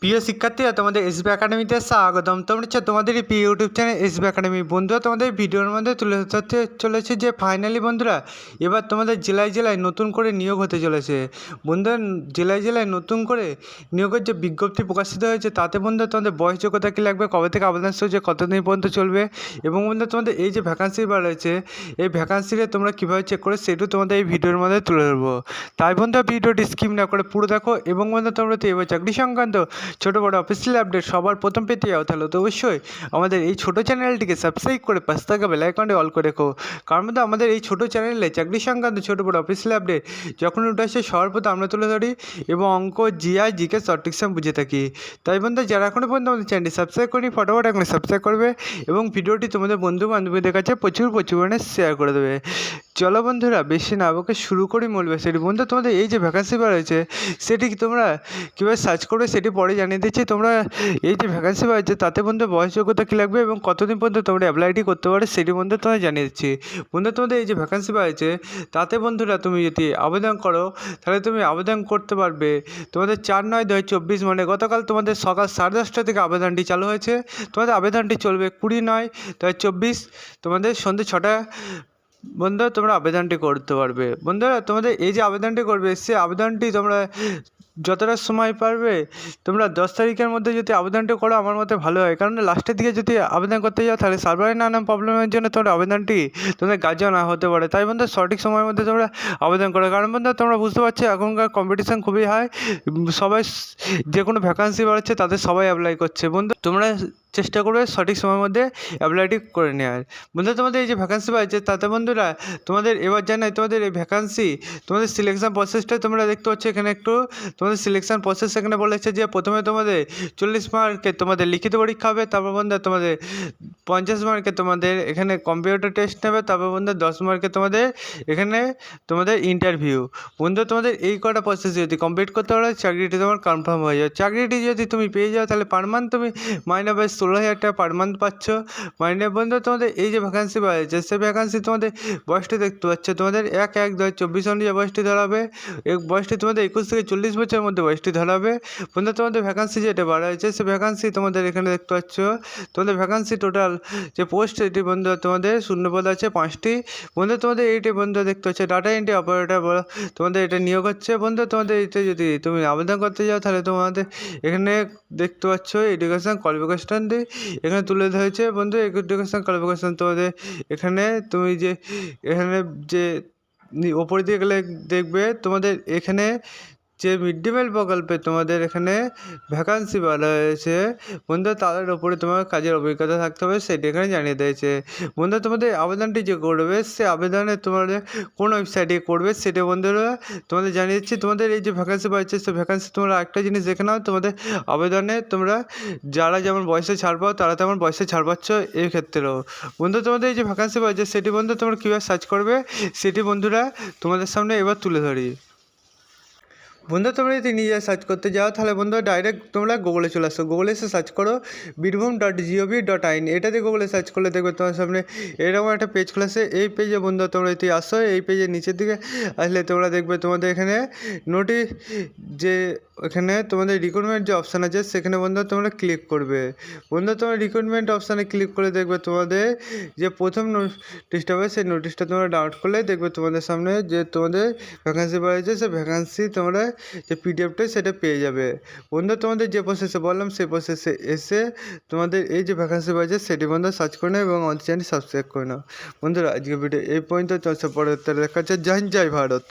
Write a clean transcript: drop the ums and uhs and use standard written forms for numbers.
প্রিয় শিক্ষার্থীরা, তোমাদের এসবি একাডেমিতে স্বাগতম। তোমরা হচ্ছে তোমাদের এই প্রিয় ইউটিউব চ্যানেল এসবি একাডেমি। বন্ধুরা, তোমাদের ভিডিওর মধ্যে তুলে ধরতে চলেছে যে ফাইনালি বন্ধুরা এবার তোমাদের জেলায় জেলায় নতুন করে নিয়োগ হতে চলেছে। বন্ধুরা, জেলায় জেলায় নতুন করে নিয়োগের যে বিজ্ঞপ্তি প্রকাশিত হয়েছে তাতে বন্ধুরা তোমাদের বয়স যোগ্যতা কী লাগবে, কবে থেকে আবেদন শুরু হচ্ছে, কতদিন পর্যন্ত চলবে, এবং বন্ধুরা তোমাদের এই যে ভ্যাকান্সি বার রয়েছে এই ভ্যাকান্সিতে তোমরা কীভাবে চেক করে সেটাও তোমাদের এই ভিডিওর মধ্যে তুলে ধরবো। তাই বন্ধুরা ভিডিওটি স্কিপ না করে পুরো দেখো, এবং বন্ধুরা তোমরা তো এবার চাকরি সংক্রান্ত ছোটো বড়ো অফিসিয়াল আপডেট সবার প্রথম পেতে যাও তাহলে তো অবশ্যই আমাদের এই ছোটো চ্যানেলটিকে সাবস্ক্রাইব করে পাশে থাকা বেল আইকনটি অল করে রেখো। কারণ মধ্যে আমাদের এই ছোটো চ্যানেলে চাকরি সংক্রান্ত ছোটো বড়ো অফিসিয়াল আপডেট যখন উঠে আসে সবার প্রথম আমরা তুলে ধরি এবং অঙ্ক, জিআই, জিকে শর্ট ট্রিক্সাম বুঝে থাকি। তাই বন্ধু, যারা এখনও পর্যন্ত আমাদের চ্যানেলটি সাবস্ক্রাইব করি ফটোফট এখন সাবস্ক্রাইব করবে এবং ভিডিওটি তোমাদের বন্ধু বান্ধবীদের কাছে প্রচুর পরিমাণে শেয়ার করে দেবে। চলো বন্ধুরা, বেশি না বকে শুরু করি মূল বিষয়টি। বন্ধু, তোমাদের এই যে ভ্যাকান্সি বার হয়েছে সেটি তোমরা কীভাবে সার্চ করবে সেটি পরে জানিয়ে দিচ্ছি। তোমরা এই যে ভ্যাকান্সি বার হয়েছে তাতে বন্ধু বয়স যোগ্যতা কী লাগবে এবং কতদিন পর্যন্ত তোমরা অ্যাপ্লাইটি করতে পারো সেটি বন্ধু তোমাদের জানিয়ে দিচ্ছি। বন্ধু, তোমাদের এই যে ভ্যাকান্সি বার হয়েছে তাতে বন্ধুরা তুমি যদি আবেদন করো তাহলে তুমি আবেদন করতে পারবে তোমাদের 4/9/2024 মানে গতকাল তোমাদের সকাল 10:30 থেকে আবেদনটি চালু হয়েছে। তোমাদের আবেদনটি চলবে 20/9/2024 তোমাদের সন্ধ্যে 6টা বন্ধুরা তোমরা আবেদনটি করতে পারবে। বন্ধুরা, তোমাদের এই যে আবেদনটি করবে সে আবেদনটি তোমরা যতটা সময় পারবে তোমরা 10 তারিখের মধ্যে যদি আবেদনটি করো আমার মতে ভালো হয়। কারণ লাস্টের দিকে যদি আবেদন করতে যাও তাহলে সার্ভারে নানান প্রবলেমের জন্য তোমার আবেদনটি তোমাদের কার্য না হতে পারে। তাই বন্ধু, সঠিক সময়ের মধ্যে তোমরা আবেদন করো। কারণ বন্ধু, তোমরা বুঝতে পারছো এখনকার কম্পিটিশান খুবই হাই, সবাই যে কোনো ভ্যাকান্সি বাড়ছে তাদের সবাই অ্যাপ্লাই করছে। বন্ধু, তোমরা চেষ্টা করবে সঠিক সময়ের মধ্যে অ্যাপ্লাইটি করে নেওয়ার। বন্ধু, তোমাদের এই যে ভ্যাকান্সি বাড়ছে তাতে বন্ধুরা তোমাদের এবার জানাই তোমাদের এই ভ্যাকান্সি তোমাদের সিলেকশন প্রসেসটা তোমরা দেখতে পাচ্ছ এখানে একটু তোমাদের সিলেকশন প্রসেস এখানে বলেছে যে প্রথমে তোমাদের 40 মার্কের তোমাদের লিখিত পরীক্ষা হবে, তারপর বন্ধু তোমাদের 50 মার্কের তোমাদের এখানে কম্পিউটার টেস্ট নেবে, তারপর বন্ধু 10 মার্কের তোমাদের এখানে তোমাদের ইন্টারভিউ। বন্ধু, তোমাদের এই কটা প্রসেস যদি কমপ্লিট করতে পারো চাকরিটি তোমার কনফার্ম হয়ে যাবে। চাকরিটি যদি তুমি পেয়ে যাও তাহলে পার মান্থ তুমি মাইনে বাই 16,000 টাকা পার মান্থ পাচ্ছ মাইনে। বন্ধু, তোমাদের এই যে ভ্যাকান্সি বাড়ছে সে ভ্যাকান্সি তোমাদের বয়সটি দেখতে পাচ্ছ তোমাদের 1/1/2024 অনুযায়ী বয়সটি ধরা হবে। এই বয়সটি তোমাদের 21 থেকে 40 বছরের মধ্যে বয়সটি ধরা হবে। বন্ধু, তোমাদের ভ্যাকান্সি যেটা বাড়া হয়েছে সে ভ্যাকান্সি তোমাদের এখানে দেখতে পাচ্ছ তোমাদের ভ্যাকান্সি টোটাল যে পোস্ট এটি বন্ধু তোমাদের শূন্যপদ আছে 5টি। বন্ধু, তোমাদের এইটি বন্ধু দেখতে পাচ্ছ ডাটা এন্ট্রি অপারেটর তোমাদের এটা নিয়োগ হচ্ছে। বন্ধু, তোমাদের এতে যদি তুমি আবেদন করতে যাও তাহলে তোমাদের এখানে দেখতে পাচ্ছ এডুকেশন কোয়ালিফিকেশন দিয়ে এখানে তুলে ধরেছে। বন্ধু, এডুকেশন কোয়ালিফিকেশন তোমাদের এখানে তুমি যে এখানে যে ওপরে দিয়ে গেলে দেখবে তোমাদের এখানে যে মিড ডে মিল প্রকল্পে তোমাদের এখানে ভ্যাকান্সি বলা হয়েছে। বন্ধু, তাদের ওপরে তোমার কাজের অভিজ্ঞতা থাকতে হবে সেটি এখানে জানিয়ে দিয়েছে। বন্ধু, তোমাদের আবেদনটি যে করবে সে আবেদনে তোমাদের কোন ওয়েবসাইটে করবে সেটা বন্ধুরা তোমাদের জানিয়ে দিচ্ছি। তোমাদের এই যে ভ্যাকান্সি পাচ্ছে সে ভ্যাকান্সি তোমরা একটা জিনিস দেখে নাও, তোমাদের আবেদনে তোমরা যারা যেমন বয়সে ছাড় পাও তারা তেমন বয়সে ছাড় পাচ্ছ এই ক্ষেত্রেও। বন্ধু, তোমাদের এই যে ভ্যাকান্সি পাচ্ছে সেটি বন্ধু তোমরা কীভাবে সার্চ করবে সেটি বন্ধুরা তোমাদের সামনে এবার তুলে ধরি। বন্ধু, তোমরা যদি নিজে সার্চ করতে যাও তাহলে বন্ধু ডাইরেক্ট তোমরা গুগলে চলে আসো। গুগলে এসে সার্চ করো বীরভূম.gov.in। এটাতে গুগলে সার্চ করলে দেখবে তোমার সামনে এরকম একটা পেজ খুলেছে। এই পেজে বন্ধু তোমরা যদি আসো এই পেজের নিচের দিকে আসলে তোমরা দেখবে তোমাদের এখানে নোটিশ যে এখানে তোমাদের রিক্রুটমেন্ট যে অপশান আছে সেখানে বন্ধু তোমরা ক্লিক করবে। বন্ধু, তোমরা রিক্রুটমেন্ট অপশানে ক্লিক করে দেখবে তোমাদের যে প্রথম নোটিশটা হবে সেই নোটিশটা তোমরা ডাউনলোড করলে দেখবে তোমাদের সামনে যে তোমাদের ভ্যাকান্সি বাড়িয়েছে সে ভ্যাকান্সি তোমরা যে পিডিএফটা সেটা পেয়ে যাবে। বন্ধু, তোমাদের যে প্রসেসে বললাম সেই প্রসেসে এসে তোমাদের এই যে ভ্যাকান্সি বাড়িয়েছে সেটি বন্ধু সার্চ করে নাও এবং আমাদের চ্যানেল সাবস্ক্রাইব করে নাও। বন্ধুরা, আজকে ভিডিও এই পর্যন্ত চলছে, পরে দেখা হচ্ছে। জয় হিন্দ, জয় ভারত।